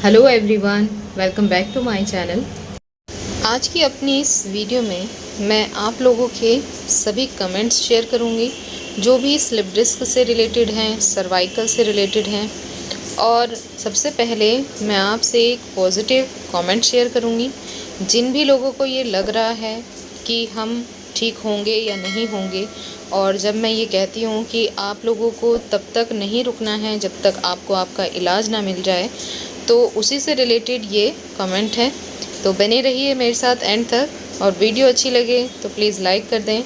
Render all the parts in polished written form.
Hello everyone, welcome back to my channel. आज की अपनी इस वीडियो में मैं आप लोगों के सभी कमेंट्स शेयर करूंगी जो भी स्लिप डिस्क से रिलेटेड हैं, सर्वाइकल से रिलेटेड हैं। और सबसे पहले मैं आपसे एक पॉजिटिव कमेंट शेयर करूंगी। जिन भी लोगों को ये लग रहा है कि हम ठीक होंगे या नहीं होंगे, और जब मैं ये कहती हूँ कि आप लोगों को तब तक नहीं रुकना है जब तक आपको आपका इलाज ना मिल जाए, तो उसी से रिलेटेड ये कमेंट है। तो बने रहिए मेरे साथ एंड तक, और वीडियो अच्छी लगे तो प्लीज़ लाइक कर दें,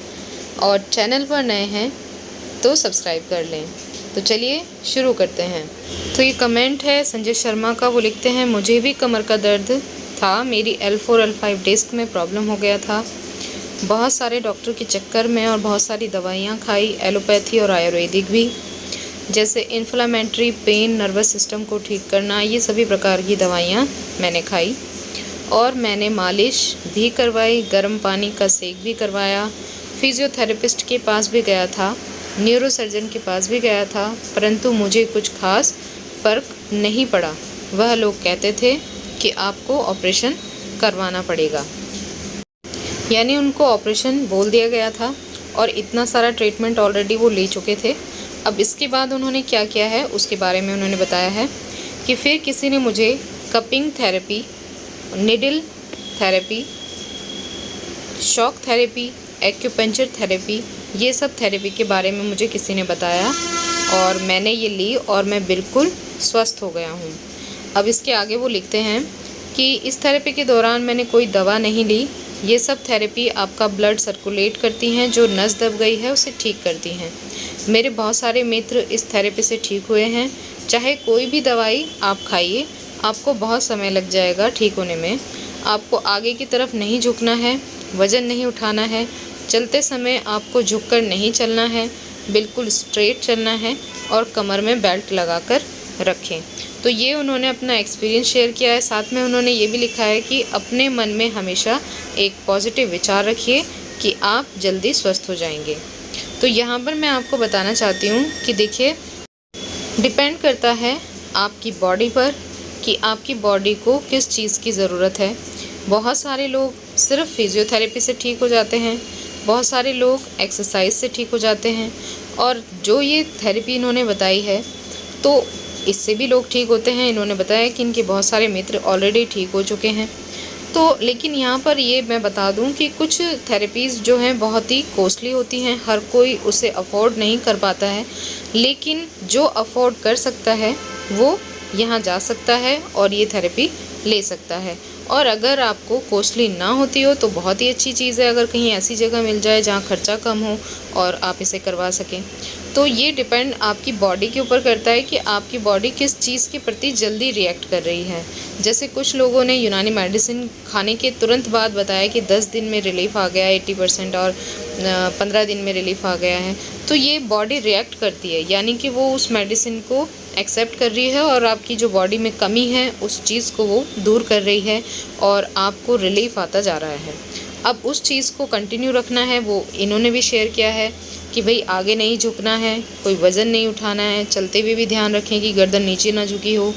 और चैनल पर नए हैं तो सब्सक्राइब कर लें। तो चलिए शुरू करते हैं। तो ये कमेंट है संजय शर्मा का। वो लिखते हैं, मुझे भी कमर का दर्द था, मेरी L4 L5 डिस्क में प्रॉब्लम हो गया था। बहुत सारे डॉक्टर के चक्कर में और बहुत सारी दवाइयाँ खाई, एलोपैथी और आयुर्वेदिक भी, जैसे इन्फ्लामेटरी, पेन, नर्वस सिस्टम को ठीक करना, ये सभी प्रकार की दवाइयाँ मैंने खाई। और मैंने मालिश भी करवाई, गर्म पानी का सेक भी करवाया, फिजियोथेरेपिस्ट के पास भी गया था, न्यूरोसर्जन के पास भी गया था, परंतु मुझे कुछ खास फ़र्क नहीं पड़ा। वह लोग कहते थे कि आपको ऑपरेशन करवाना पड़ेगा, यानी उनको ऑपरेशन बोल दिया गया था, और इतना सारा ट्रीटमेंट ऑलरेडी वो ले चुके थे। अब इसके बाद उन्होंने क्या किया है उसके बारे में उन्होंने बताया है कि फिर किसी ने मुझे cupping therapy, needle therapy, shock therapy, acupuncture therapy, ये सब थेरेपी के बारे में मुझे किसी ने बताया, और मैंने ये ली और मैं बिल्कुल स्वस्थ हो गया हूँ। अब इसके आगे वो लिखते हैं कि इस थेरेपी के दौरान मैंने कोई दवा नहीं ली। ये सब थेरेपी आपका ब्लड सर्कुलेट करती हैं, जो नस दब गई है उसे ठीक करती हैं। मेरे बहुत सारे मित्र इस थेरेपी से ठीक हुए हैं। चाहे कोई भी दवाई आप खाइए, आपको बहुत समय लग जाएगा ठीक होने में। आपको आगे की तरफ नहीं झुकना है, वज़न नहीं उठाना है, चलते समय आपको झुककर नहीं चलना है, बिल्कुल स्ट्रेट चलना है, और कमर में बेल्ट लगाकर रखें। तो ये उन्होंने अपना एक्सपीरियंस शेयर किया है। साथ में उन्होंने ये भी लिखा है कि अपने मन में हमेशा एक पॉजिटिव विचार रखिए कि आप जल्दी स्वस्थ हो जाएंगे। तो यहाँ पर मैं आपको बताना चाहती हूँ कि देखिए, डिपेंड करता है आपकी बॉडी पर कि आपकी बॉडी को किस चीज़ की ज़रूरत है। बहुत सारे लोग सिर्फ फिजियोथेरेपी से ठीक हो जाते हैं, बहुत सारे लोग एक्सरसाइज से ठीक हो जाते हैं, और जो ये थेरेपी इन्होंने बताई है तो इससे भी लोग ठीक होते हैं। इन्होंने बताया कि इनके बहुत सारे मित्र ऑलरेडी ठीक हो चुके हैं। तो लेकिन यहाँ पर ये मैं बता दूँ कि कुछ थेरेपीज़ जो हैं बहुत ही कॉस्टली होती हैं, हर कोई उसे अफोर्ड नहीं कर पाता है, लेकिन जो अफोर्ड कर सकता है वो यहाँ जा सकता है और ये थेरेपी ले सकता है। और अगर आपको कॉस्टली ना होती हो तो बहुत ही अच्छी चीज़ है, अगर कहीं ऐसी जगह मिल जाए जहाँ खर्चा कम हो और आप इसे करवा सकें। तो ये डिपेंड आपकी बॉडी के ऊपर करता है कि आपकी बॉडी किस चीज़ के प्रति जल्दी रिएक्ट कर रही है। जैसे कुछ लोगों ने यूनानी मेडिसिन खाने के तुरंत बाद बताया कि 10 दिन में रिलीफ आ गया 80%, और 15 दिन में रिलीफ आ गया है। तो ये बॉडी रिएक्ट करती है, यानी कि वो उस मेडिसिन को एक्सेप्ट कर रही है और आपकी जो बॉडी में कमी है उस चीज़ को वो दूर कर रही है, और आपको रिलीफ आता जा रहा है। अब उस चीज़ को कंटिन्यू रखना है, वो इन्होंने भी शेयर किया है कि भाई आगे नहीं झुकना है, कोई वज़न नहीं उठाना है, चलते हुए भी ध्यान रखें कि गर्दन नीचे ना झुकी हो।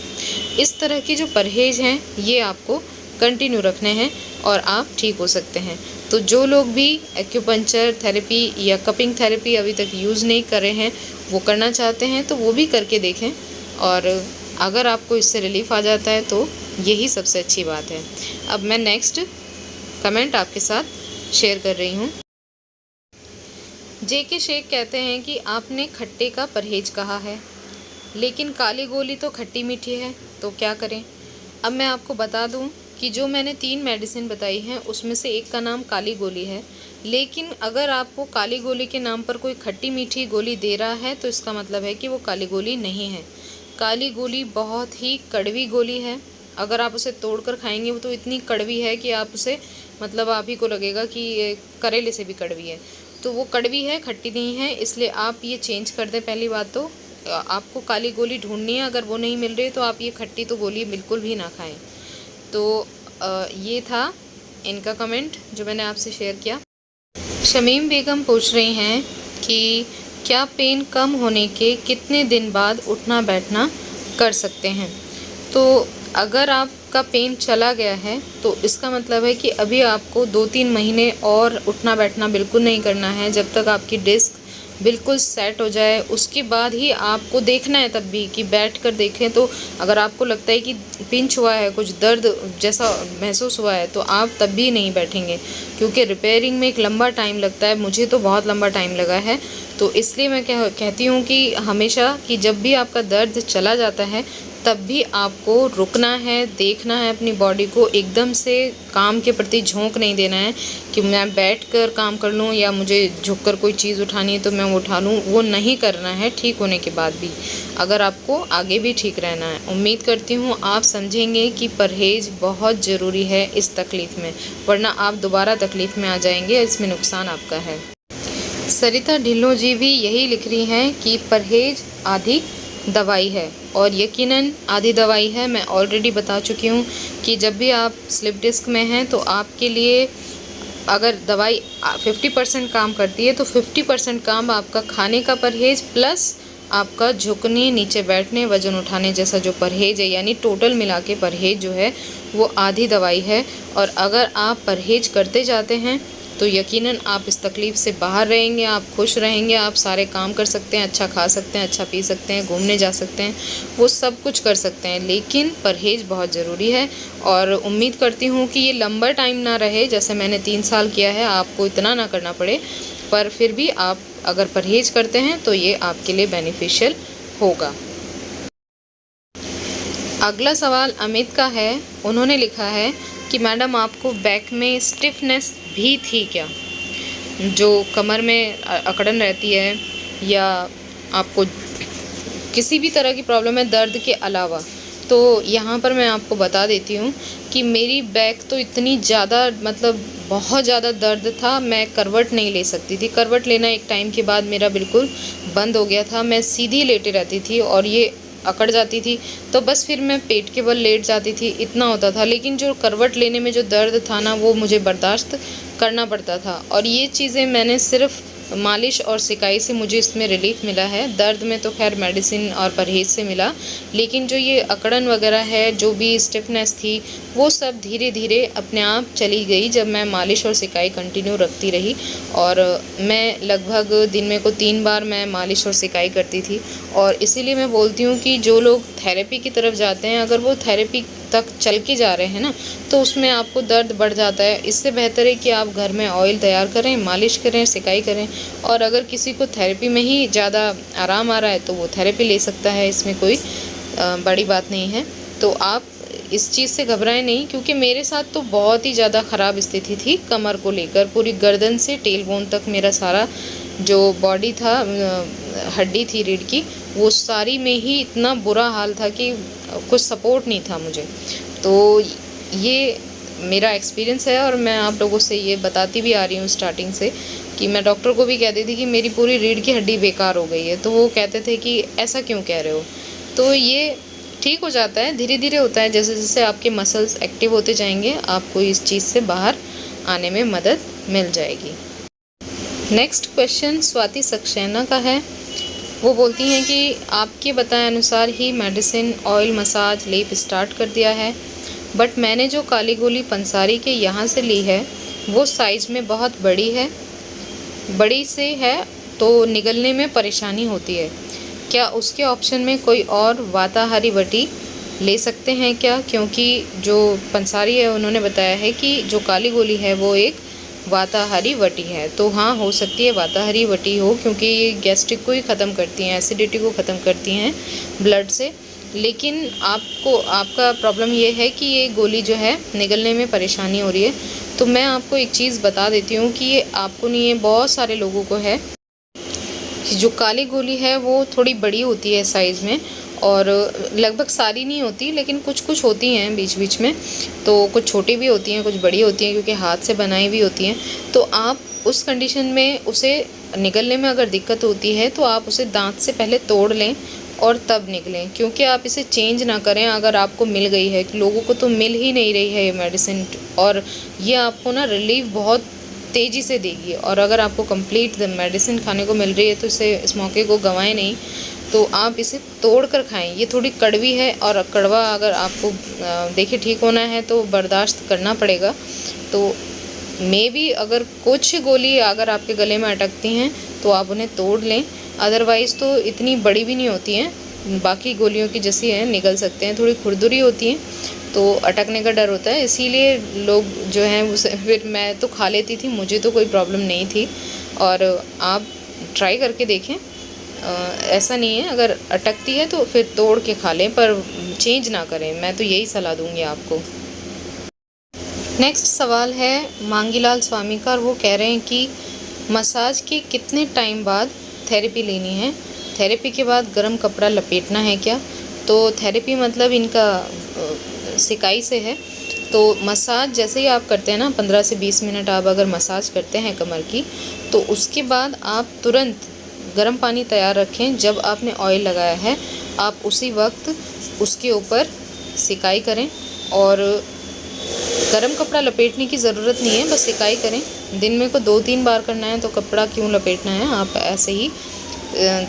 इस तरह के जो परहेज़ हैं ये आपको कंटिन्यू रखने हैं और आप ठीक हो सकते हैं। तो जो लोग भी एक्यूपंक्चर थेरेपी या कपिंग थेरेपी अभी तक यूज़ नहीं कर रहे हैं, वो करना चाहते हैं तो वो भी करके देखें, और अगर आपको इससे रिलीफ आ जाता है तो यही सबसे अच्छी बात है। अब मैं नेक्स्ट कमेंट आपके साथ शेयर कर रही हूँ। JK शेख कहते हैं कि आपने खट्टे का परहेज कहा है, लेकिन काली गोली तो खट्टी मीठी है, तो क्या करें। अब मैं आपको बता दूं कि जो मैंने 3 मेडिसिन बताई हैं उसमें से एक का नाम काली गोली है, लेकिन अगर आपको काली गोली के नाम पर कोई खट्टी मीठी गोली दे रहा है तो इसका मतलब है कि वो काली गोली नहीं है। काली गोली बहुत ही कड़वी गोली है। अगर आप उसे तोड़कर खाएंगे वो तो इतनी कड़वी है कि आप उसे मतलब आप ही को लगेगा कि ये करेले से भी कड़वी है। तो वो कड़वी है, खट्टी नहीं है, इसलिए आप ये चेंज कर दें। पहली बात तो आपको काली गोली ढूंढनी है, अगर वो नहीं मिल रही तो आप ये खट्टी तो गोली बिल्कुल भी ना खाएं। तो ये था इनका कमेंट जो मैंने आपसे शेयर किया। शमीम बेगम पूछ रही हैं कि क्या पेन कम होने के कितने दिन बाद उठना बैठना कर सकते हैं। तो अगर आपका पेन चला गया है तो इसका मतलब है कि अभी आपको 2-3 महीने और उठना बैठना बिल्कुल नहीं करना है, जब तक आपकी डिस्क बिल्कुल सेट हो जाए। उसके बाद ही आपको देखना है, तब भी कि बैठ कर देखें। तो अगर आपको लगता है कि पिंच हुआ है, कुछ दर्द जैसा महसूस हुआ है, तो आप तब भी नहीं बैठेंगे, क्योंकि रिपेयरिंग में एक लंबा टाइम लगता है। मुझे तो बहुत लंबा टाइम लगा है। तो इसलिए मैं कहती हूँ कि हमेशा कि जब भी आपका दर्द चला जाता है तब भी आपको रुकना है, देखना है अपनी बॉडी को, एकदम से काम के प्रति झोंक नहीं देना है कि मैं बैठकर काम कर लूँ या मुझे झुककर कोई चीज़ उठानी है तो मैं उठा लूँ। वो नहीं करना है ठीक होने के बाद भी, अगर आपको आगे भी ठीक रहना है। उम्मीद करती हूँ आप समझेंगे कि परहेज़ बहुत ज़रूरी है इस तकलीफ़ में, वरना आप दोबारा तकलीफ़ में आ जाएंगे, इसमें नुकसान आपका है। सरिता ढिल्लों जी भी यही लिख रही हैं कि परहेज़ आधी दवाई है, और यकीनन आधी दवाई है। मैं ऑलरेडी बता चुकी हूँ कि जब भी आप स्लिप डिस्क में हैं तो आपके लिए अगर दवाई 50% काम करती है तो 50% काम आपका खाने का परहेज़ प्लस आपका झुकने, नीचे बैठने, वज़न उठाने जैसा जो परहेज़ है, यानी टोटल मिला के परहेज़ जो है वो आधी दवाई है। और अगर आप परहेज़ करते जाते हैं तो यकीनन आप इस तकलीफ़ से बाहर रहेंगे, आप खुश रहेंगे, आप सारे काम कर सकते हैं, अच्छा खा सकते हैं, अच्छा पी सकते हैं, घूमने जा सकते हैं, वो सब कुछ कर सकते हैं। लेकिन परहेज़ बहुत ज़रूरी है, और उम्मीद करती हूँ कि ये लंबा टाइम ना रहे, जैसे मैंने 3 साल किया है, आपको इतना ना करना पड़े, पर फिर भी आप अगर परहेज़ करते हैं तो ये आपके लिए बेनिफिशियल होगा। अगला सवाल अमित का है। उन्होंने लिखा है कि मैडम आपको बैक में स्टिफनेस भी थी क्या, जो कमर में अकड़न रहती है, या आपको किसी भी तरह की प्रॉब्लम है दर्द के अलावा। तो यहाँ पर मैं आपको बता देती हूँ कि मेरी बैक तो इतनी ज़्यादा, मतलब बहुत ज़्यादा दर्द था, मैं करवट नहीं ले सकती थी। करवट लेना एक टाइम के बाद मेरा बिल्कुल बंद हो गया था। मैं सीधी लेटे रहती थी और ये अकड़ जाती थी, तो बस फिर मैं पेट के बल लेट जाती थी, इतना होता था। लेकिन जो करवट लेने में जो दर्द था ना, वो मुझे बर्दाश्त करना पड़ता था। और ये चीज़ें मैंने सिर्फ़ मालिश और सिकाई से मुझे इसमें रिलीफ़ मिला है। दर्द में तो खैर मेडिसिन और परहेज़ से मिला, लेकिन जो ये अकड़न वगैरह है, जो भी स्टिफनेस थी, वो सब धीरे धीरे अपने आप चली गई जब मैं मालिश और सिकाई कंटिन्यू रखती रही। और मैं लगभग दिन में को 3 बार मैं मालिश और सिकाई करती थी। और इसीलिए मैं बोलती हूँ कि जो लोग थेरेपी की तरफ जाते हैं, अगर वो थेरेपी तक चल के जा रहे हैं ना, तो उसमें आपको दर्द बढ़ जाता है। इससे बेहतर है कि आप घर में ऑयल तैयार करें, मालिश करें, सिकाई करें। और अगर किसी को थेरेपी में ही ज़्यादा आराम आ रहा है तो वो थेरेपी ले सकता है, इसमें कोई बड़ी बात नहीं है। तो आप इस चीज़ से घबराएं नहीं, क्योंकि मेरे साथ तो बहुत ही ज़्यादा ख़राब स्थिति थी कमर को लेकर। पूरी गर्दन से टेल बोन तक मेरा सारा जो बॉडी था, हड्डी थी रीढ़ की, वो सारी में ही इतना बुरा हाल था कि कुछ सपोर्ट नहीं था मुझे। तो ये मेरा एक्सपीरियंस है, और मैं आप लोगों से ये बताती भी आ रही हूँ स्टार्टिंग से कि मैं डॉक्टर को भी कहती थी कि मेरी पूरी रीढ़ की हड्डी बेकार हो गई है। तो वो कहते थे कि ऐसा क्यों कह रहे हो। तो ये ठीक हो जाता है, धीरे धीरे होता है। जैसे जैसे आपके मसल्स एक्टिव होते जाएंगे, आपको इस चीज़ से बाहर आने में मदद मिल जाएगी। नेक्स्ट क्वेश्चन स्वाति सक्सेना का है। वो बोलती हैं कि आपके बताए अनुसार ही मेडिसिन, ऑयल, मसाज, लेप स्टार्ट कर दिया है, बट मैंने जो काली गोली पंसारी के यहाँ से ली है वो साइज़ में बहुत बड़ी है, बड़ी से है, तो निगलने में परेशानी होती है। क्या उसके ऑप्शन में कोई और वाताहारी वटी ले सकते हैं क्या? क्योंकि जो पंसारी है उन्होंने बताया है कि जो काली गोली है वो एक वाताहारी वटी है। तो हाँ, हो सकती है वाताहारी वटी हो, क्योंकि ये गैस्ट्रिक को ही ख़त्म करती हैं, एसिडिटी को ख़त्म करती हैं ब्लड से। लेकिन आपका प्रॉब्लम ये है कि ये गोली जो है निगलने में परेशानी हो रही है। तो मैं आपको एक चीज़ बता देती हूँ कि ये आपको नहीं है, बहुत सारे लोगों को है। जो काली गोली है वो थोड़ी बड़ी होती है साइज़ में, और लगभग सारी नहीं होती, लेकिन कुछ कुछ होती हैं बीच बीच में। तो कुछ छोटी भी होती हैं, कुछ बड़ी होती हैं, क्योंकि हाथ से बनाई भी होती हैं। तो आप उस कंडीशन में उसे निगलने में अगर दिक्कत होती है तो आप उसे दांत से पहले तोड़ लें और तब निकलें, क्योंकि आप इसे चेंज ना करें। अगर आपको मिल गई है, लोगों को तो मिल ही नहीं रही है ये मेडिसिन, और ये आपको ना रिलीफ बहुत तेज़ी से देगी। और अगर आपको कंप्लीट मेडिसिन खाने को मिल रही है तो इस मौके को गंवाएं नहीं। तो आप इसे तोड़ कर खाएं। ये थोड़ी कड़वी है और कड़वा अगर आपको देखिए ठीक होना है तो बर्दाश्त करना पड़ेगा। तो मे बी अगर कुछ गोली अगर आपके गले में अटकती हैं तो आप उन्हें तोड़ लें, अदरवाइज़ तो इतनी बड़ी भी नहीं होती हैं, बाकी गोलियों की जैसी हैं, निगल सकते हैं। थोड़ी खुरदुरी होती हैं तो अटकने का डर होता है, इसीलिए लोग जो हैं उसे, फिर मैं तो खा लेती थी, मुझे तो कोई प्रॉब्लम नहीं थी। और आप ट्राई करके देखें, ऐसा नहीं है, अगर अटकती है तो फिर तोड़ के खा लें, पर चेंज ना करें, मैं तो यही सलाह दूंगी आपको। नेक्स्ट सवाल है मांगीलाल स्वामी का, और वो कह रहे हैं कि मसाज के कितने टाइम बाद थेरेपी लेनी है, थेरेपी के बाद गर्म कपड़ा लपेटना है क्या? तो थेरेपी मतलब इनका सिकाई से है। तो मसाज जैसे ही आप करते हैं ना, 15 से 20 मिनट आप अगर मसाज करते हैं कमर की, तो उसके बाद आप तुरंत गर्म पानी तैयार रखें। जब आपने ऑयल लगाया है आप उसी वक्त उसके ऊपर सिकाई करें, और गरम कपड़ा लपेटने की ज़रूरत नहीं है, बस सिकाई करें। दिन में को 2-3 बार करना है तो कपड़ा क्यों लपेटना है, आप ऐसे ही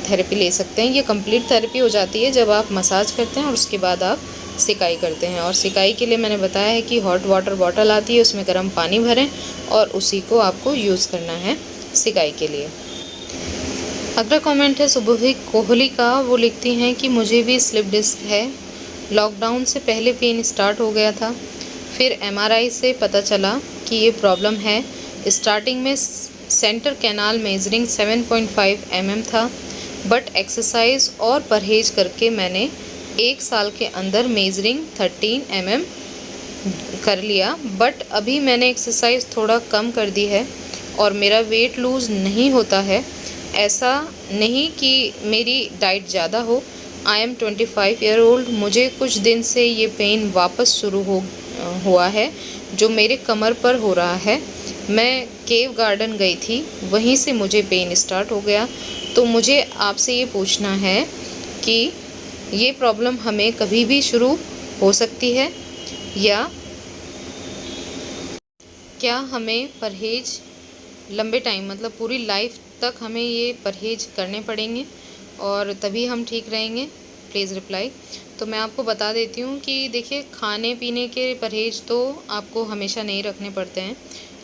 थेरेपी ले सकते हैं। ये कंप्लीट थेरेपी हो जाती है जब आप मसाज करते हैं और उसके बाद आप सिकाई करते हैं। और सिकाई के लिए मैंने बताया है कि हॉट वाटर बॉटल आती है, उसमें गर्म पानी भरें और उसी को आपको यूज़ करना है सिकाई के लिए। अगला कमेंट है सुबोही कोहली का, वो लिखती हैं कि मुझे भी स्लिप डिस्क है, लॉकडाउन से पहले पेन स्टार्ट हो गया था, फिर एमआरआई से पता चला कि ये प्रॉब्लम है। स्टार्टिंग में सेंटर कैनाल मेजरिंग 7.5 mm था, बट एक्सरसाइज और परहेज करके मैंने 1 साल के अंदर मेजरिंग 13 mm कर लिया। बट अभी मैंने एक्सरसाइज थोड़ा कम कर दी है और मेरा वेट लूज़ नहीं होता है। ऐसा नहीं कि मेरी डाइट ज़्यादा हो। I am 25 year old. मुझे कुछ दिन से ये पेन वापस शुरू हुआ है जो मेरे कमर पर हो रहा है। मैं केव गार्डन गई थी, वहीं से मुझे पेन स्टार्ट हो गया। तो मुझे आपसे ये पूछना है कि ये प्रॉब्लम हमें कभी भी शुरू हो सकती है, या क्या हमें परहेज लंबे टाइम मतलब पूरी लाइफ तक हमें ये परहेज करने पड़ेंगे और तभी हम ठीक रहेंगे? Please reply. तो मैं आपको बता देती हूँ कि देखिए, खाने पीने के परहेज तो आपको हमेशा नहीं रखने पड़ते हैं,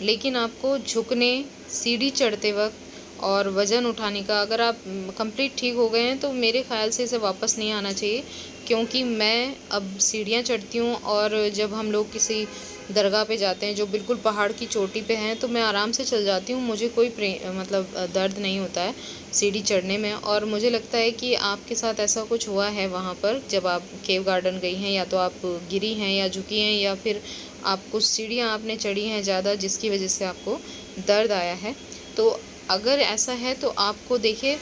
लेकिन आपको झुकने, सीढ़ी चढ़ते वक्त और वज़न उठाने का, अगर आप कंप्लीट ठीक हो गए हैं तो मेरे ख़्याल से इसे वापस नहीं आना चाहिए। क्योंकि मैं अब सीढ़ियाँ चढ़ती हूँ, और जब हम लोग किसी दरगाह पे जाते हैं जो बिल्कुल पहाड़ की चोटी पे हैं, तो मैं आराम से चल जाती हूँ, मुझे कोई मतलब दर्द नहीं होता है सीढ़ी चढ़ने में। और मुझे लगता है कि आपके साथ ऐसा कुछ हुआ है वहाँ पर जब आप केव गार्डन गई हैं, या तो आप गिरी हैं या झुकी हैं, या फिर आप कुछ सीढ़ियाँ आपने चढ़ी हैं ज़्यादा, जिसकी वजह से आपको दर्द आया है। तो अगर ऐसा है तो आपको देखिए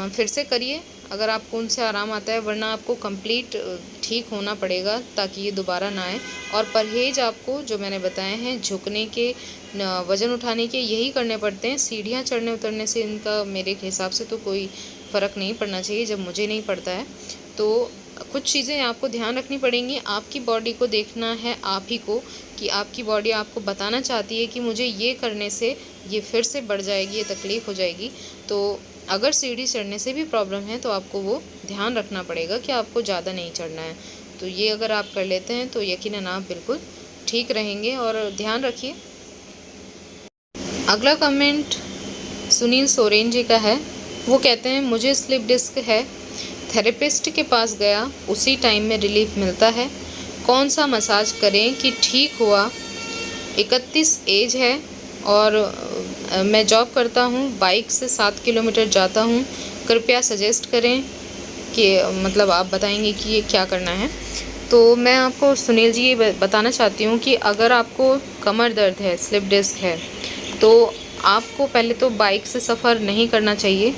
फिर से करिए अगर आपको उनसे आराम आता है, वरना आपको कंप्लीट ठीक होना पड़ेगा ताकि ये दोबारा ना आए। और परहेज आपको जो मैंने बताए हैं, झुकने के, वज़न उठाने के, यही करने पड़ते हैं। सीढ़ियाँ चढ़ने उतरने से इनका मेरे हिसाब से तो कोई फ़र्क नहीं पड़ना चाहिए, जब मुझे नहीं पड़ता है। तो कुछ चीज़ें आपको ध्यान रखनी पड़ेंगी। आपकी बॉडी को देखना है आप ही को, कि आपकी बॉडी आपको बताना चाहती है कि मुझे ये करने से ये फिर से बढ़ जाएगी, ये तकलीफ़ हो जाएगी। तो अगर सीढ़ी चढ़ने से भी प्रॉब्लम है तो आपको वो ध्यान रखना पड़ेगा कि आपको ज़्यादा नहीं चढ़ना है। तो ये अगर आप कर लेते हैं तो यकीनन आप बिल्कुल ठीक रहेंगे, और ध्यान रखिए। अगला कमेंट सुनील सोरेन जी का है, वो कहते हैं मुझे स्लिप डिस्क है, थेरेपिस्ट के पास गया, उसी टाइम में रिलीफ मिलता है, कौन सा मसाज करें कि ठीक हुआ? 31 एज है और मैं जॉब करता हूँ, बाइक से 7 किलोमीटर जाता हूँ, कृपया सजेस्ट करें कि मतलब आप बताएंगे कि ये क्या करना है। तो मैं आपको सुनील जी ये बताना चाहती हूँ कि अगर आपको कमर दर्द है, स्लिप डिस्क है, तो आपको पहले तो बाइक से सफ़र नहीं करना चाहिए।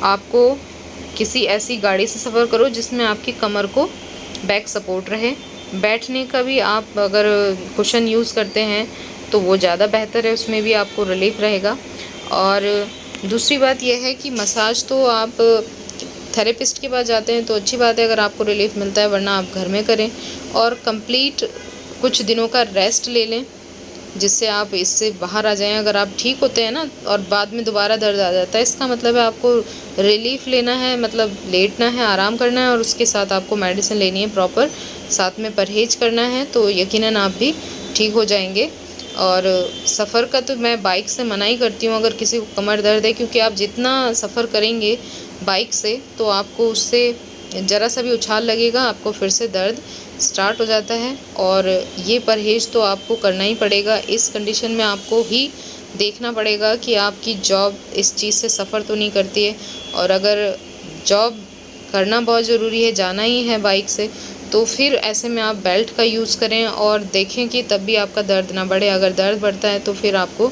आपको किसी ऐसी गाड़ी से सफ़र करो जिसमें आपकी कमर को बैक सपोर्ट रहे। बैठने का भी आप अगर कुशन यूज़ करते हैं तो वो ज़्यादा बेहतर है, उसमें भी आपको रिलीफ रहेगा। और दूसरी बात यह है कि मसाज तो आप थेरेपिस्ट के पास जाते हैं तो अच्छी बात है अगर आपको रिलीफ मिलता है, वरना आप घर में करें और कंप्लीट कुछ दिनों का रेस्ट ले लें। जिससे आप इससे बाहर आ जाएं। अगर आप ठीक होते हैं ना और बाद में दोबारा दर्द आ जाता है, इसका मतलब है आपको रिलीफ लेना है, मतलब लेटना है, आराम करना है और उसके साथ आपको मेडिसिन लेनी है प्रॉपर, साथ में परहेज करना है, तो यकीनन आप भी ठीक हो जाएंगे। और सफ़र का तो मैं बाइक से मना ही करती हूँ अगर किसी को कमर दर्द है, क्योंकि आप जितना सफ़र करेंगे बाइक से तो आपको उससे ज़रा सा भी उछाल लगेगा, आपको फिर से दर्द स्टार्ट हो जाता है। और ये परहेज़ तो आपको करना ही पड़ेगा। इस कंडीशन में आपको ही देखना पड़ेगा कि आपकी जॉब इस चीज़ से सफ़र तो नहीं करती है। और अगर जॉब करना बहुत ज़रूरी है, जाना ही है बाइक से, तो फिर ऐसे में आप बेल्ट का यूज़ करें और देखें कि तब भी आपका दर्द ना बढ़े। अगर दर्द बढ़ता है तो फिर आपको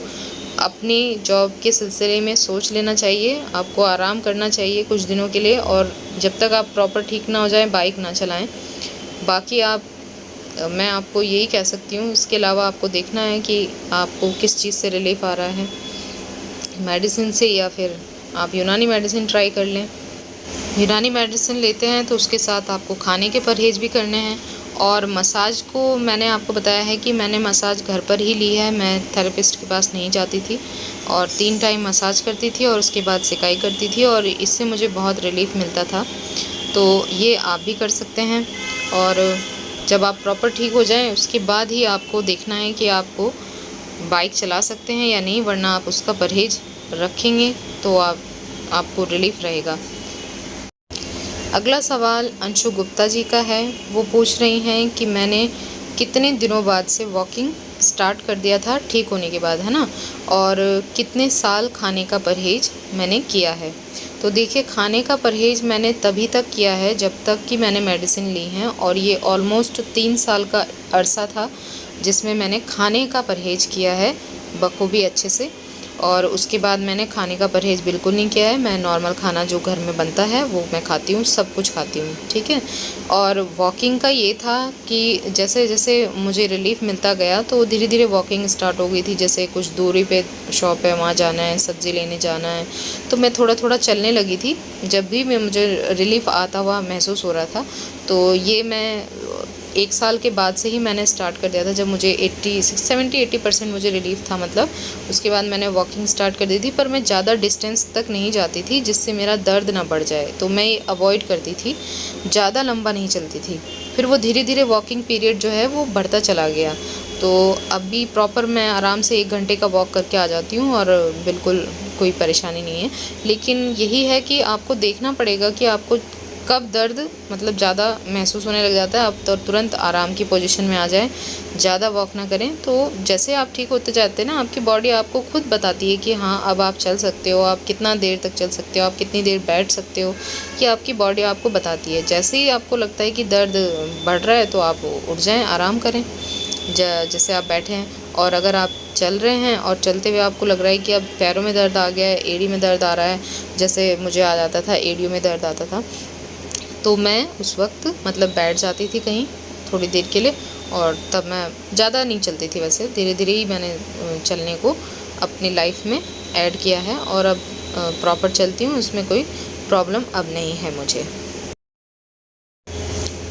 अपनी जॉब के सिलसिले में सोच लेना चाहिए, आपको आराम करना चाहिए कुछ दिनों के लिए, और जब तक आप प्रॉपर ठीक ना हो जाएं बाइक ना चलाएं। बाकी मैं आपको यही कह सकती हूँ। इसके अलावा आपको देखना है कि आपको किस चीज़ से रिलीफ आ रहा है, मेडिसिन से, या फिर आप यूनानी मेडिसिन ट्राई कर लें। यूनानी मेडिसिन लेते हैं तो उसके साथ आपको खाने के परहेज़ भी करने हैं। और मसाज को मैंने आपको बताया है कि मैंने मसाज घर पर ही ली है, मैं थेरेपिस्ट के पास नहीं जाती थी, और 3 टाइम मसाज करती थी और उसके बाद सिकाई करती थी, और इससे मुझे बहुत रिलीफ मिलता था। तो ये आप भी कर सकते हैं। और जब आप प्रॉपर ठीक हो जाएं उसके बाद ही आपको देखना है कि आपको बाइक चला सकते हैं या नहीं, वरना आप उसका परहेज़ रखेंगे तो आपको रिलीफ रहेगा। अगला सवाल अंशु गुप्ता जी का है। वो पूछ रही हैं कि मैंने कितने दिनों बाद से वॉकिंग स्टार्ट कर दिया था ठीक होने के बाद, है ना, और कितने साल खाने का परहेज़ मैंने किया है। तो देखिए, खाने का परहेज़ मैंने तभी तक किया है जब तक कि मैंने मेडिसिन ली हैं, और ये ऑलमोस्ट 3 साल का अरसा था जिसमें मैंने खाने का परहेज़ किया है बखूबी अच्छे से। और उसके बाद मैंने खाने का परहेज़ बिल्कुल नहीं किया है। मैं नॉर्मल खाना जो घर में बनता है वो मैं खाती हूँ, सब कुछ खाती हूँ, ठीक है। और वॉकिंग का ये था कि जैसे जैसे मुझे रिलीफ मिलता गया तो धीरे धीरे वॉकिंग स्टार्ट हो गई थी। जैसे कुछ दूरी पे शॉप है, वहाँ जाना है, सब्ज़ी लेने जाना है, तो मैं थोड़ा थोड़ा चलने लगी थी जब भी मुझे रिलीफ आता हुआ महसूस हो रहा था। तो ये मैं 1 साल के बाद से ही मैंने स्टार्ट कर दिया था, जब मुझे 70-80% मुझे रिलीफ था, मतलब उसके बाद मैंने वॉकिंग स्टार्ट कर दी थी। पर मैं ज़्यादा डिस्टेंस तक नहीं जाती थी जिससे मेरा दर्द ना बढ़ जाए, तो मैं ये अवॉइड करती थी, ज़्यादा लंबा नहीं चलती थी। फिर वो धीरे धीरे वॉकिंग पीरियड जो है वो बढ़ता चला गया। तो अभी प्रॉपर मैं आराम से 1 घंटे का वॉक करके आ जाती हूँ और बिल्कुल कोई परेशानी नहीं है। लेकिन यही है कि आपको देखना पड़ेगा कि आपको कब दर्द मतलब ज़्यादा महसूस होने लग जाता है, आप तो तुरंत आराम की पोजीशन में आ जाएं, ज़्यादा वॉक ना करें। तो जैसे आप ठीक होते जाते हैं ना, आपकी बॉडी आपको खुद बताती है कि हाँ अब आप चल सकते हो, आप कितना देर तक चल सकते हो, आप कितनी देर बैठ सकते हो, कि आपकी बॉडी आपको बताती है। जैसे ही आपको लगता है कि दर्द बढ़ रहा है तो आप उठ जाएँ, आराम करें, जैसे आप बैठे हैं। और अगर आप चल रहे हैं और चलते हुए आपको लग रहा है कि अब पैरों में दर्द आ गया है, एड़ी में दर्द आ रहा है, जैसे मुझे आ जाता था, एड़ियों में दर्द आता था, तो मैं उस वक्त मतलब बैठ जाती थी कहीं थोड़ी देर के लिए, और तब मैं ज़्यादा नहीं चलती थी। वैसे धीरे धीरे ही मैंने चलने को अपनी लाइफ में ऐड किया है, और अब प्रॉपर चलती हूँ, उसमें कोई प्रॉब्लम अब नहीं है मुझे।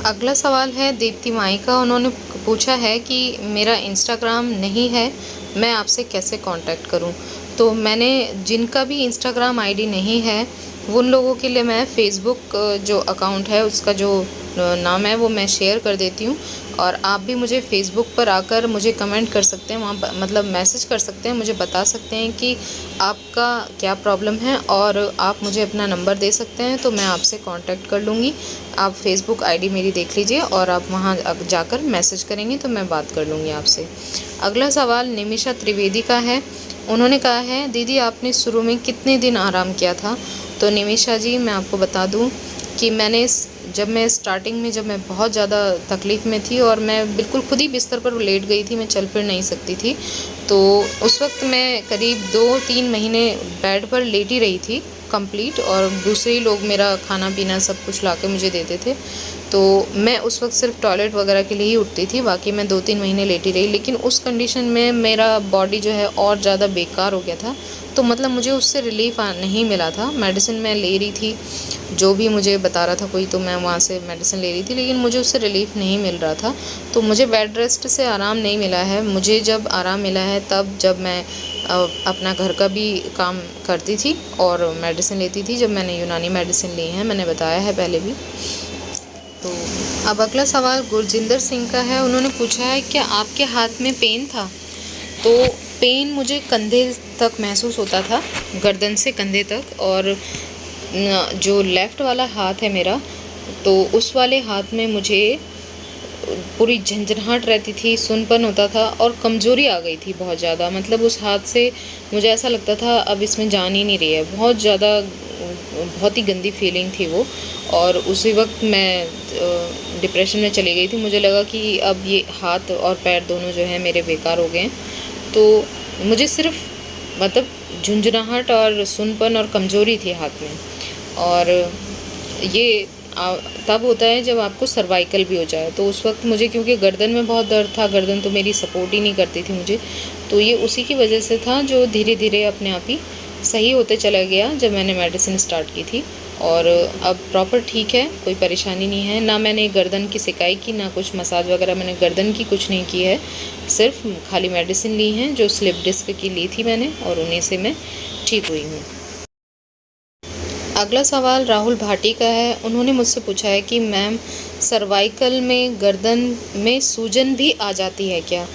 अगला सवाल है दीप्ति माई का। उन्होंने पूछा है कि मेरा इंस्टाग्राम नहीं है, मैं आपसे कैसे कांटेक्ट करूं। तो मैंने जिनका भी इंस्टाग्राम आईडी नहीं है उन लोगों के लिए मैं फ़ेसबुक जो अकाउंट है उसका जो नाम है वो मैं शेयर कर देती हूँ, और आप भी मुझे फ़ेसबुक पर आकर मुझे कमेंट कर सकते हैं, वहाँ मतलब मैसेज कर सकते हैं, मुझे बता सकते हैं कि आपका क्या प्रॉब्लम है, और आप मुझे अपना नंबर दे सकते हैं, तो मैं आपसे कांटेक्ट कर लूँगी। आप फ़ेसबुक आईडी मेरी देख लीजिए और आप वहाँ जाकर मैसेज करेंगे तो मैं बात कर लूँगी आपसे। अगला सवाल निमिषा त्रिवेदी का है। उन्होंने कहा है दीदी आपने शुरू में कितने दिन आराम किया था। तो निमिषा जी, मैं आपको बता दूं कि जब मैं स्टार्टिंग में जब मैं बहुत ज़्यादा तकलीफ़ में थी और मैं बिल्कुल खुद ही बिस्तर पर लेट गई थी, मैं चल फिर नहीं सकती थी, तो उस वक्त मैं करीब 2-3 महीने बेड पर लेटी रही थी कंप्लीट, और दूसरे ही लोग मेरा खाना पीना सब कुछ ला के मुझे देते थे। तो मैं उस वक्त सिर्फ टॉयलेट वगैरह के लिए ही उठती थी, बाकी मैं 2-3 महीने लेटी रही। लेकिन उस कंडीशन में मेरा बॉडी जो है और ज़्यादा बेकार हो गया था, तो मतलब मुझे उससे रिलीफ़ नहीं मिला था। मेडिसिन मैं ले रही थी, जो भी मुझे बता रहा था कोई, तो मैं वहाँ से मेडिसिन ले रही थी, लेकिन मुझे उससे रिलीफ़ नहीं मिल रहा था। तो मुझे बेड रेस्ट से आराम नहीं मिला है। मुझे जब आराम मिला है तब जब मैं अपना घर का भी काम करती थी और मेडिसिन लेती थी, जब मैंने यूनानी मेडिसिन ली है, मैंने बताया है पहले भी। तो अब अगला सवाल गुरजिंदर सिंह का है। उन्होंने पूछा है क्या आपके हाथ में पेन था? तो पेन मुझे कंधे तक महसूस होता था, गर्दन से कंधे तक, और जो लेफ़्ट वाला हाथ है मेरा, तो उस वाले हाथ में मुझे पूरी झंझनाहट रहती थी, सुनपन होता था और कमज़ोरी आ गई थी बहुत ज़्यादा। मतलब उस हाथ से मुझे ऐसा लगता था अब इसमें जान ही नहीं रही है। बहुत ज़्यादा, बहुत ही गंदी फीलिंग थी वो। और उसी वक्त मैं डिप्रेशन में चली गई थी। मुझे लगा कि अब ये हाथ और पैर दोनों जो है मेरे बेकार हो गए हैं। तो मुझे सिर्फ मतलब झुंझुनाहट और सुनपन और कमज़ोरी थी हाथ में। और ये तब होता है जब आपको सर्वाइकल भी हो जाए। तो उस वक्त मुझे, क्योंकि गर्दन में बहुत दर्द था, गर्दन तो मेरी सपोर्ट ही नहीं करती थी मुझे, तो ये उसी की वजह से था, जो धीरे धीरे अपने आप ही सही होते चला गया जब मैंने मेडिसिन स्टार्ट की थी। और अब प्रॉपर ठीक है, कोई परेशानी नहीं है। ना मैंने गर्दन की सिकाई की, ना कुछ मसाज वगैरह मैंने गर्दन की कुछ नहीं की है। सिर्फ खाली मेडिसिन ली हैं जो स्लिप डिस्क की ली थी मैंने, और उन्हीं से मैं ठीक हुई हूँ। अगला सवाल राहुल भाटी का है। उन्होंने मुझसे पूछा है कि मैम, सर्वाइकल में गर्दन में सूजन भी आ जाती है क्या?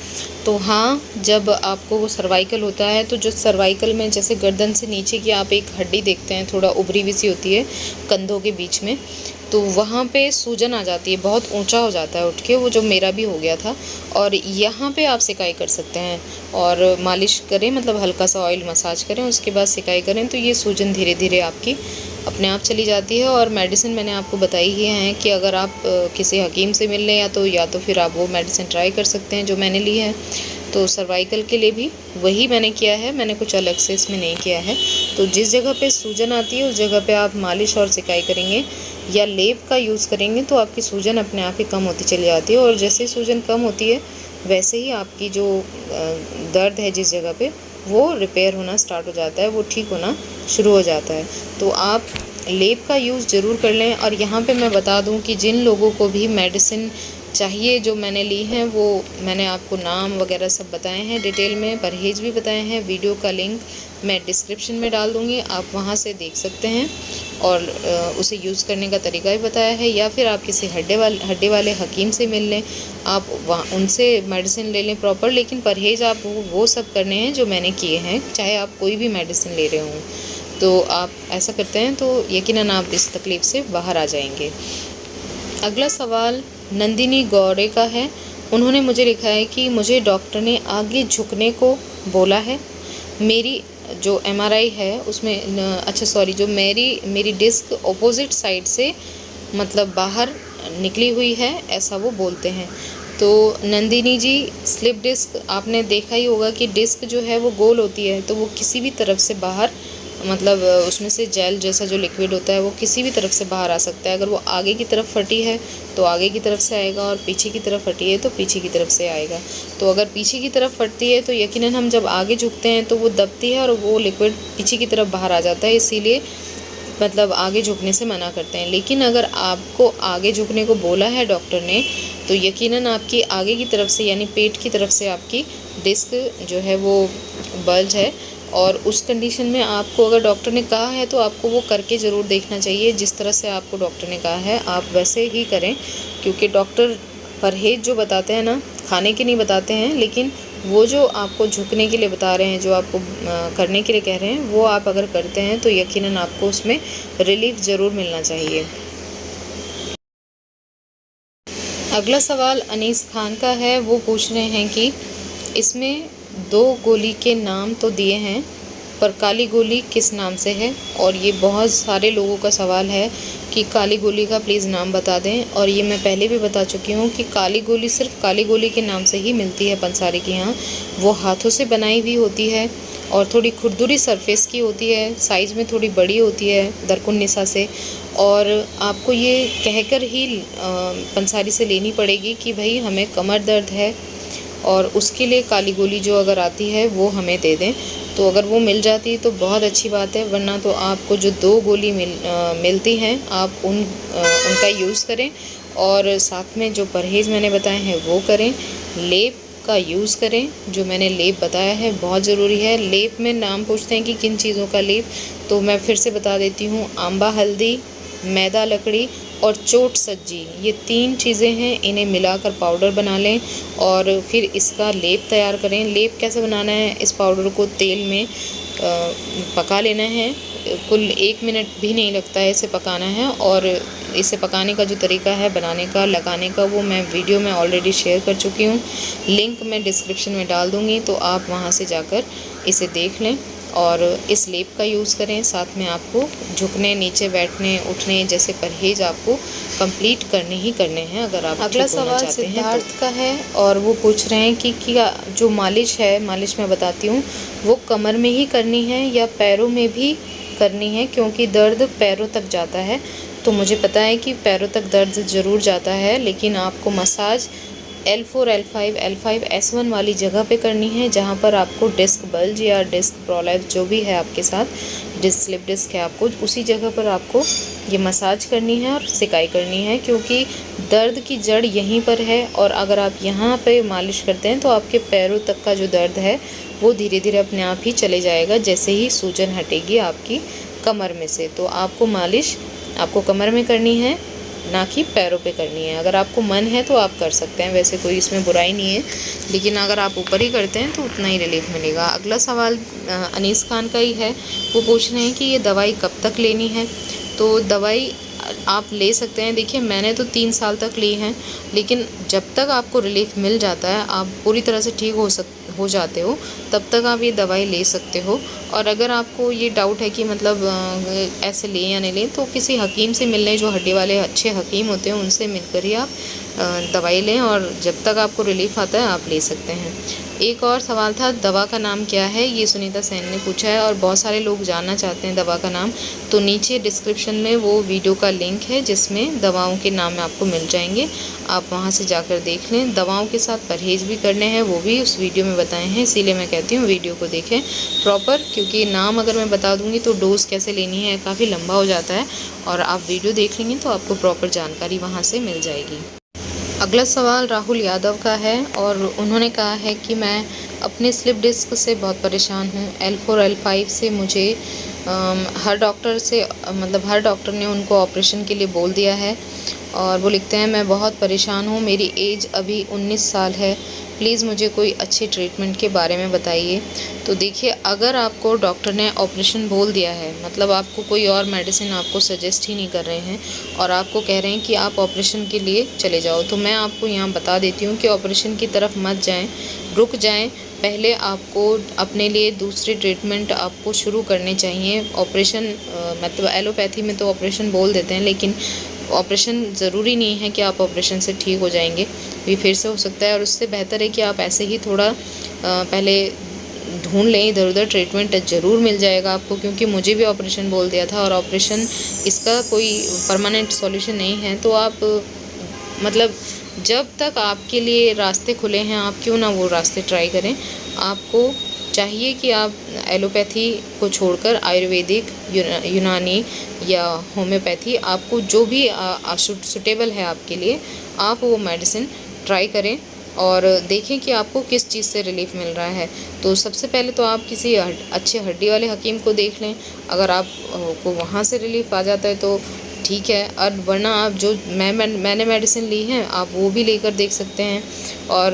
तो हाँ, जब आपको वो सर्वाइकल होता है तो जो सर्वाइकल में जैसे गर्दन से नीचे की आप एक हड्डी देखते हैं, थोड़ा उभरी हुई सी होती है कंधों के बीच में, तो वहाँ पे सूजन आ जाती है, बहुत ऊंचा हो जाता है उठ के, वो जो मेरा भी हो गया था। और यहाँ पे आप सिकाई कर सकते हैं और मालिश करें, मतलब हल्का सा ऑयल मसाज करें, उसके बाद सिकाई करें, तो ये सूजन धीरे धीरे आपकी अपने आप चली जाती है। और मेडिसिन मैंने आपको बताई ही हैं कि अगर आप किसी हकीम से मिल लें या तो फिर आप वो मेडिसिन ट्राई कर सकते हैं जो मैंने ली है। तो सर्वाइकल के लिए भी वही मैंने किया है, मैंने कुछ अलग से इसमें नहीं किया है। तो जिस जगह पे सूजन आती है उस जगह पे आप मालिश और सिकाई करेंगे या लेप का यूज़ करेंगे तो आपकी सूजन अपने आप ही कम होती चली जाती है। और जैसे सूजन कम होती है वैसे ही आपकी जो दर्द है जिस जगह पे, वो रिपेयर होना स्टार्ट हो जाता है, वो ठीक होना शुरू हो जाता है। तो आप लेप का यूज़ ज़रूर कर लें। और यहाँ पे मैं बता दूँ कि जिन लोगों को भी मेडिसिन चाहिए जो मैंने ली हैं, वो मैंने आपको नाम वगैरह सब बताए हैं डिटेल में, परहेज़ भी बताए हैं। वीडियो का लिंक मैं डिस्क्रिप्शन में डाल दूँगी, आप वहाँ से देख सकते हैं। और उसे यूज़ करने का तरीका भी बताया है। या फिर आप किसी हड्डी वाले हकीम से मिल लें, आप वहाँ उनसे मेडिसिन ले लें प्रॉपर। लेकिन परहेज़ आप वो सब करने हैं जो मैंने किए हैं, चाहे आप कोई भी मेडिसिन ले रहे हों। तो आप ऐसा करते हैं तो यकीनन आप इस तकलीफ़ से बाहर आ जाएंगे। अगला सवाल नंदिनी गौरे का है। उन्होंने मुझे लिखा है कि मुझे डॉक्टर ने आगे झुकने को बोला है। मेरी जो एमआरआई है उसमें जो मेरी डिस्क ऑपोजिट साइड से मतलब बाहर निकली हुई है, ऐसा वो बोलते हैं। तो नंदिनी जी, स्लिप डिस्क आपने देखा ही होगा कि डिस्क जो है वो गोल होती है, तो वो किसी भी तरफ से बाहर, मतलब उसमें से जेल जैसा जो लिक्विड होता है वो किसी भी तरफ से बाहर आ सकता है। अगर वो आगे की तरफ फटी है तो आगे की तरफ से आएगा, और पीछे की तरफ फटी है तो पीछे की तरफ से आएगा। तो अगर पीछे की तरफ फटती है तो यकीनन हम जब आगे झुकते हैं तो वो दबती है और वो लिक्विड पीछे की तरफ बाहर आ जाता है, इसीलिए मतलब आगे झुकने से मना करते हैं। लेकिन अगर आपको आगे झुकने को बोला है डॉक्टर ने, तो यकीनन आपकी आगे की तरफ से यानी पेट की तरफ से आपकी डिस्क जो है वो बल्ज है। और उस कंडीशन में आपको अगर डॉक्टर ने कहा है तो आपको वो करके ज़रूर देखना चाहिए। जिस तरह से आपको डॉक्टर ने कहा है आप वैसे ही करें, क्योंकि डॉक्टर परहेज़ जो बताते हैं ना, खाने के नहीं बताते हैं, लेकिन वो जो आपको झुकने के लिए बता रहे हैं, जो आपको करने के लिए कह रहे हैं, वो आप अगर करते हैं तो यकीनन आपको उसमें रिलीफ ज़रूर मिलना चाहिए। अगला सवाल अनीस खान का है। वो पूछ रहे हैं कि इसमें 2 गोली के नाम तो दिए हैं, पर काली गोली किस नाम से है? और ये बहुत सारे लोगों का सवाल है कि काली गोली का प्लीज़ नाम बता दें। और ये मैं पहले भी बता चुकी हूँ कि काली गोली सिर्फ काली गोली के नाम से ही मिलती है पंसारी के यहाँ। वो हाथों से बनाई हुई होती है और थोड़ी खुरदुरी सरफेस की होती है, साइज़ में थोड़ी बड़ी होती है दरकुन्निसा से। और आपको ये कहकर ही पंसारी से लेनी पड़ेगी कि भाई हमें कमर दर्द है और उसके लिए काली गोली जो अगर आती है वो हमें दे दें। तो अगर वो मिल जाती तो बहुत अच्छी बात है, वरना तो आपको जो 2 गोली मिलती हैं आप उनका यूज़ करें। और साथ में जो परहेज़ मैंने बताए हैं वो करें। लेप का यूज़ करें, जो मैंने लेप बताया है बहुत ज़रूरी है। लेप में नाम पूछते हैं कि किन चीज़ों का लेप, तो मैं फिर से बता देती हूँ, आंबा हल्दी, मैदा लकड़ी और चोट सज्जी, ये 3 चीज़ें हैं। इन्हें मिलाकर पाउडर बना लें और फिर इसका लेप तैयार करें। लेप कैसे बनाना है, इस पाउडर को तेल में पका लेना है। कुल 1 मिनट भी नहीं लगता है इसे पकाना है। और इसे पकाने का जो तरीका है बनाने का, लगाने का, वो मैं वीडियो में ऑलरेडी शेयर कर चुकी हूँ। लिंक मैं डिस्क्रिप्शन में डाल दूँगी, तो आप वहाँ से जाकर इसे देख लें और इस लेप का यूज़ करें। साथ में आपको झुकने, नीचे बैठने, उठने जैसे परहेज़ आपको कंप्लीट करने ही करने हैं अगर आप अगला सवाल सिद्धार्थ का है और वो पूछ रहे हैं कि क्या जो मालिश है, मालिश मैं बताती हूँ, वो कमर में ही करनी है या पैरों में भी करनी है, क्योंकि दर्द पैरों तक जाता है। तो मुझे पता है कि पैरों तक दर्द ज़रूर जाता है, लेकिन आपको massage L4, L5, L5, S1 वाली जगह पे करनी है, जहाँ पर आपको डिस्क बल्ज या डिस्क प्रोलैप्स जो भी है आपके साथ, स्लिप डिस्क है, आपको उसी जगह पर आपको ये मसाज करनी है और सिकाई करनी है, क्योंकि दर्द की जड़ यहीं पर है। और अगर आप यहाँ पे मालिश करते हैं तो आपके पैरों तक का जो दर्द है वो धीरे धीरे अपने आप ही चले जाएगा, जैसे ही सूजन हटेगी आपकी कमर में से। तो आपको मालिश आपको कमर में करनी है, ना कि पैरों पे करनी है। अगर आपको मन है तो आप कर सकते हैं, वैसे कोई इसमें बुराई नहीं है, लेकिन अगर आप ऊपर ही करते हैं तो उतना ही रिलीफ मिलेगा। अगला सवाल अनीस खान का ही है। वो पूछ रहे हैं कि ये दवाई कब तक लेनी है। तो दवाई आप ले सकते हैं। देखिए, मैंने तो 3 साल तक ली हैं, लेकिन जब तक आपको रिलीफ मिल जाता है, आप पूरी तरह से ठीक हो जाते हो, तब तक आप ये दवाई ले सकते हो। और अगर आपको ये डाउट है कि मतलब ऐसे लें या नहीं लें, तो किसी हकीम से मिल लें, जो हड्डी वाले अच्छे हकीम होते हैं, उनसे मिलकर ही आप दवाई लें, और जब तक आपको रिलीफ आता है आप ले सकते हैं। एक और सवाल था, दवा का नाम क्या है, ये सुनीता सेन ने पूछा है और बहुत सारे लोग जानना चाहते हैं दवा का नाम। तो नीचे डिस्क्रिप्शन में वो वीडियो का लिंक है जिसमें दवाओं के नाम आपको मिल जाएंगे, आप वहां से जाकर देख लें। दवाओं के साथ परहेज़ भी करने हैं, वो भी उस वीडियो में बताए हैं, इसीलिए मैं कहती हूँ वीडियो को देखें प्रॉपर, क्योंकि नाम अगर मैं बता दूँगी तो डोज़ कैसे लेनी है काफ़ी लंबा हो जाता है, और आप वीडियो देख लेंगे तो आपको प्रॉपर जानकारी वहाँ से मिल जाएगी। अगला सवाल राहुल यादव का है और उन्होंने कहा है कि मैं अपने स्लिप डिस्क से बहुत परेशान हूँ। L4, L5 से मुझे हर डॉक्टर ने उनको ऑपरेशन के लिए बोल दिया है। और वो लिखते हैं, मैं बहुत परेशान हूँ, मेरी एज अभी 19 साल है, प्लीज़ मुझे कोई अच्छी ट्रीटमेंट के बारे में बताइए। तो देखिए, अगर आपको डॉक्टर ने ऑपरेशन बोल दिया है, मतलब आपको कोई और मेडिसिन आपको सजेस्ट ही नहीं कर रहे हैं और आपको कह रहे हैं कि आप ऑपरेशन के लिए चले जाओ, तो मैं आपको यहाँ बता देती हूँ कि ऑपरेशन की तरफ मत जाएं, रुक जाएं। पहले आपको अपने लिए दूसरी ट्रीटमेंट आपको शुरू करने चाहिए। ऑपरेशन मतलब एलोपैथी में तो ऑपरेशन बोल देते हैं, लेकिन ऑपरेशन ज़रूरी नहीं है कि आप ऑपरेशन से ठीक हो जाएंगे, भी फिर से हो सकता है। और उससे बेहतर है कि आप ऐसे ही थोड़ा पहले ढूंढ लें, इधर उधर ट्रीटमेंट ज़रूर मिल जाएगा आपको, क्योंकि मुझे भी ऑपरेशन बोल दिया था और ऑपरेशन इसका कोई परमानेंट सॉल्यूशन नहीं है। तो आप मतलब जब तक आपके लिए रास्ते खुले हैं, आप क्यों ना वो रास्ते ट्राई करें। आपको चाहिए कि आप एलोपैथी को छोड़कर आयुर्वेदिक, यूनानी या होम्योपैथी, आपको जो भी सूटेबल है आपके लिए, आप वो मेडिसिन ट्राई करें और देखें कि आपको किस चीज़ से रिलीफ मिल रहा है। तो सबसे पहले तो आप किसी अच्छे हड्डी वाले हकीम को देख लें। अगर आपको वहाँ से रिलीफ आ जाता है तो ठीक है, और वरना आप जो मैंने मेडिसिन ली हैं, आप वो भी लेकर देख सकते हैं। और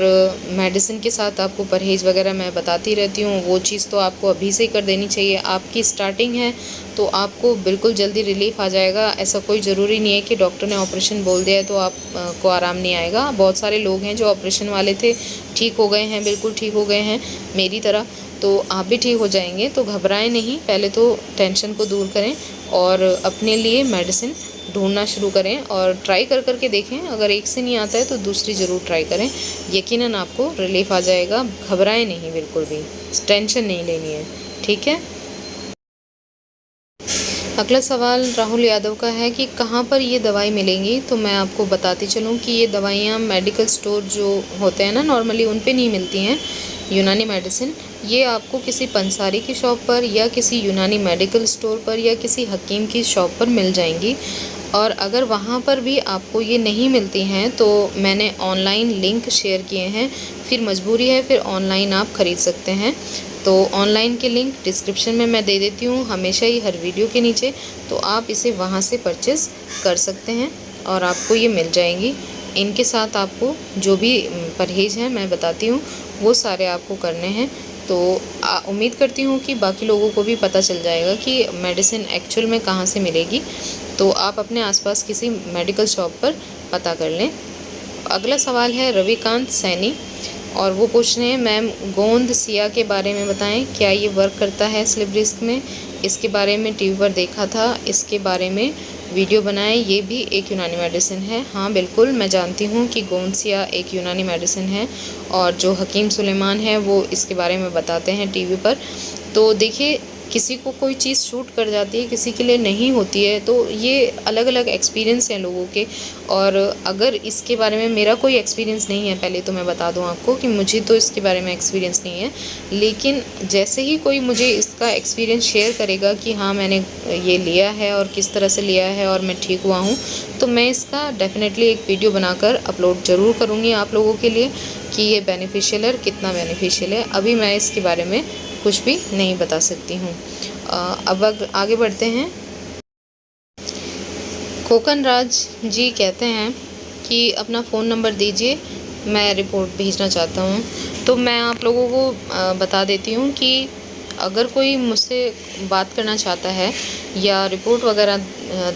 मेडिसिन के साथ आपको परहेज़ वगैरह मैं बताती रहती हूँ, वो चीज़ तो आपको अभी से ही कर देनी चाहिए। आपकी स्टार्टिंग है तो आपको बिल्कुल जल्दी रिलीफ आ जाएगा। ऐसा कोई ज़रूरी नहीं है कि डॉक्टर ने ऑपरेशन बोल दिया है तो आपको आराम नहीं आएगा। बहुत सारे लोग हैं जो ऑपरेशन वाले थे, ठीक हो गए हैं, बिल्कुल ठीक हो गए हैं मेरी तरह, तो आप भी ठीक हो जाएंगे। तो घबराएं नहीं, पहले तो टेंशन को दूर करें और अपने लिए मेडिसिन ढूंढना शुरू करें और ट्राई कर के देखें। अगर एक से नहीं आता है तो दूसरी ज़रूर ट्राई करें, यकीनन आपको रिलीफ आ जाएगा। घबराएं नहीं, बिल्कुल भी टेंशन नहीं लेनी है, ठीक है। अगला सवाल राहुल यादव का है कि कहाँ पर ये दवाई मिलेंगी। तो मैं आपको बताती चलूँ कि ये दवाइयाँ मेडिकल स्टोर जो होते हैं ना नॉर्मली, उन पे नहीं मिलती हैं। यूनानी मेडिसिन, ये आपको किसी पंसारी की शॉप पर या किसी यूनानी मेडिकल स्टोर पर या किसी हकीम की शॉप पर मिल जाएंगी। और अगर वहाँ पर भी आपको ये नहीं मिलती हैं तो मैंने ऑनलाइन लिंक शेयर किए हैं, फिर मजबूरी है फिर ऑनलाइन आप ख़रीद सकते हैं। तो ऑनलाइन के लिंक डिस्क्रिप्शन में मैं दे देती हूँ हमेशा ही हर वीडियो के नीचे, तो आप इसे वहाँ से परचेज़ कर सकते हैं और आपको ये मिल जाएंगी। इनके साथ आपको जो भी परहेज़ हैं मैं बताती हूँ वो सारे आपको करने हैं। तो उम्मीद करती हूँ कि बाकी लोगों को भी पता चल जाएगा कि मेडिसिन एक्चुअल में कहाँ से मिलेगी, तो आप अपने आसपास किसी मेडिकल शॉप पर पता कर लें। अगला सवाल है रविकांत सैनी और वो पूछ रहे हैं मैम गोंद सिया के बारे में बताएं, क्या ये वर्क करता है स्लिप डिस्क में? इसके बारे में टीवी पर देखा था, इसके बारे में वीडियो बनाएं, ये भी एक यूनानी मेडिसिन है। हाँ बिल्कुल, मैं जानती हूँ कि गोंद सिया एक यूनानी मेडिसिन है और जो हकीम सुलेमान है वो इसके बारे में बताते हैं टीवी पर। तो देखिए, किसी को कोई चीज़ शूट कर जाती है, किसी के लिए नहीं होती है, तो ये अलग अलग एक्सपीरियंस हैं लोगों के। और अगर इसके बारे में मेरा कोई एक्सपीरियंस नहीं है, पहले तो मैं बता दूं आपको कि मुझे तो इसके बारे में एक्सपीरियंस नहीं है, लेकिन जैसे ही कोई मुझे इसका एक्सपीरियंस शेयर करेगा कि हाँ मैंने ये लिया है और किस तरह से लिया है और मैं ठीक हुआ हूँ, तो मैं इसका डेफिनेटली एक वीडियो बनाकर अपलोड ज़रूर करूँगी आप लोगों के लिए कि ये बेनिफिशियल है, कितना बेनिफिशियल है। अभी मैं इसके बारे में कुछ भी नहीं बता सकती हूँ। अब आगे बढ़ते हैं। कोकन राज जी कहते हैं कि अपना फ़ोन नंबर दीजिए, मैं रिपोर्ट भेजना चाहता हूँ। तो मैं आप लोगों को बता देती हूँ कि अगर कोई मुझसे बात करना चाहता है या रिपोर्ट वगैरह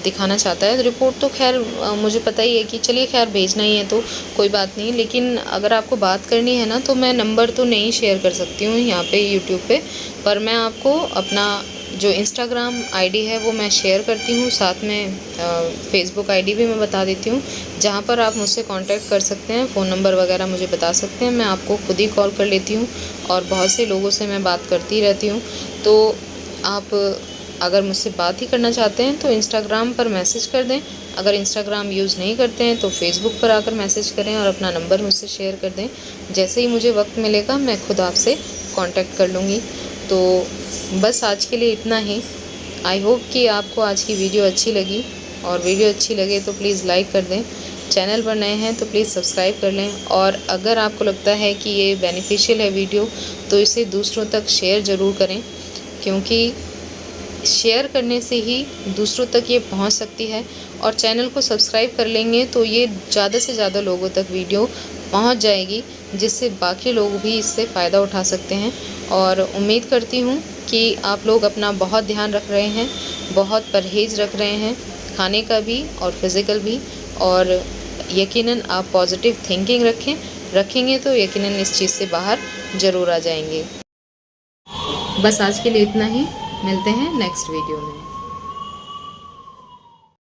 दिखाना चाहता है, तो रिपोर्ट तो खैर मुझे पता ही है कि चलिए खैर भेजना ही है तो कोई बात नहीं, लेकिन अगर आपको बात करनी है ना तो मैं नंबर तो नहीं शेयर कर सकती हूँ यहाँ पे यूट्यूब पे, पर मैं आपको अपना जो इंस्टाग्राम आईडी है वो मैं शेयर करती हूँ, साथ में फेसबुक आईडी भी मैं बता देती हूँ, जहाँ पर आप मुझसे कांटेक्ट कर सकते हैं, फ़ोन नंबर वगैरह मुझे बता सकते हैं, मैं आपको खुद ही कॉल कर लेती हूँ और बहुत से लोगों से मैं बात करती रहती हूँ। तो आप अगर मुझसे बात ही करना चाहते हैं तो इंस्टाग्राम पर मैसेज कर दें, अगर इंस्टाग्राम यूज़ नहीं करते हैं तो फेसबुक पर आकर मैसेज करें और अपना नंबर मुझसे शेयर कर दें। जैसे ही मुझे वक्त मिलेगा मैं खुद आपसे कांटेक्ट कर लूँगी। तो बस आज के लिए इतना ही। आई होप कि आपको आज की वीडियो अच्छी लगी, और वीडियो अच्छी लगे तो प्लीज़ लाइक कर दें, चैनल पर नए हैं तो प्लीज़ सब्सक्राइब कर लें, और अगर आपको लगता है कि ये बेनिफिशियल है वीडियो तो इसे दूसरों तक शेयर ज़रूर करें, क्योंकि शेयर करने से ही दूसरों तक ये पहुंच सकती है। और चैनल को सब्सक्राइब कर लेंगे तो ये ज़्यादा से ज़्यादा लोगों तक वीडियो पहुंच जाएगी, जिससे बाकी लोग भी इससे फ़ायदा उठा सकते हैं। और उम्मीद करती हूँ कि आप लोग अपना बहुत ध्यान रख रहे हैं, बहुत परहेज़ रख रहे हैं, खाने का भी और फिज़िकल भी, और यकीनन आप पॉजिटिव थिंकिंग रखेंगे तो यकीनन इस चीज़ से बाहर ज़रूर आ जाएंगे। बस आज के लिए इतना ही, मिलते हैं नेक्स्ट वीडियो में।